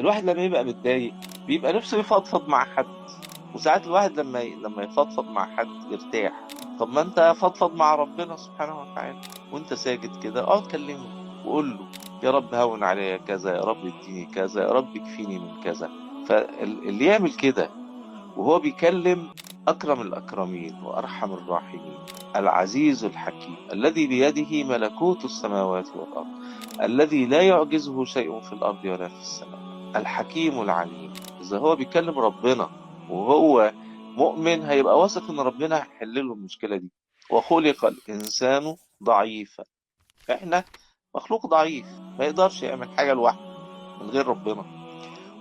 الواحد لما يبقى متضايق بيبقى نفسه يفضفض مع حد، وساعات الواحد لما يفضفض مع حد يرتاح. طب ما انت فضفض مع ربنا سبحانه وتعالى وانت ساجد كده، اقعد كلمه وقول له يا رب هون عليا كذا، يا رب اديني كذا، يا رب يكفيني من كذا. فاللي يعمل كده وهو بيكلم أكرم الأكرمين وأرحم الراحمين، العزيز الحكيم الذي بيده ملكوت السماوات والأرض، الذي لا يعجزه شيء في الأرض ولا في السماء، الحكيم العليم. إذا هو بيكلم ربنا وهو مؤمن هيبقى واثق إن ربنا هيحل له المشكلة دي. وخلق الإنسان ضعيفا. إحنا مخلوق ضعيف ما يقدرش يعمل حاجة لوحده من غير ربنا.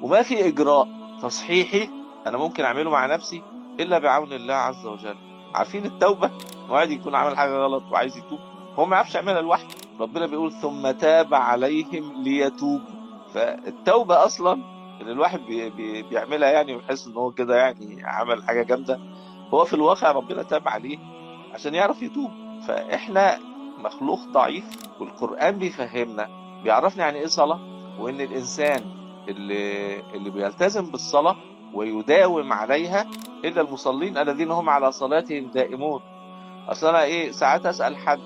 وما في إجراء تصحيحي أنا ممكن أعمله مع نفسي إلا بعون الله عز وجل. عارفين التوبة؟ واحد يكون عامل حاجة غلط وعايز يتوب، هو ما يعرفش يعملها لوحده. ربنا بيقول ثم تاب عليهم ليتوبوا. فالتوبة أصلا اللي الواحد بيعملها يعني ويحس إن هو كده يعني عمل حاجة جامدة، هو في الواقع ربنا تاب عليه عشان يعرف يتوب. فإحنا مخلوق ضعيف، والقرآن بيفهمنا، بيعرفنا يعني إيه صلاة، وإن الإنسان اللي بيلتزم بالصلاة ويداوم عليها إلا المصلين الذين هم على صلاتهم دائمون. أصل أنا إيه ساعات أسأل حد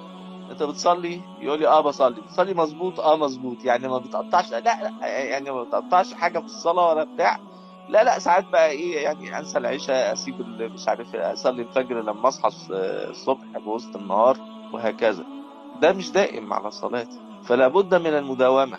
أنت بتصلي؟ يقول لي آه بصلي. بتصلي مظبوط؟ آه مظبوط. يعني ما بتقطعش؟ لا لا، يعني ما بتقطعش حاجة في الصلاة ولا بتاع؟ لا لا، ساعات بقى إيه يعني أنسى العشاء، أسيب مش عارف أصلي الفجر لما أصحى الصبح بوسط النهار، وهكذا. ده مش دائم على صلاتي، فلا بد من المداومة.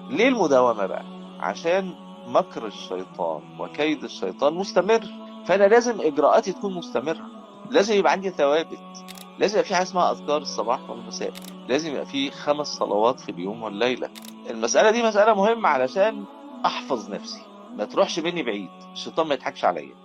ليه المداومة بقى؟ عشان مكر الشيطان وكيد الشيطان مستمر، فأنا لازم إجراءاتي تكون مستمرة، لازم يبقى عندي ثوابت، لازم يبقى في حاجة اسمها أذكار الصباح والمساء، لازم يبقى في 5 صلوات في اليوم والليلة. المسألة دي مسألة مهمة علشان أحفظ نفسي، ما تروحش مني بعيد، الشيطان ما يضحكش عليا.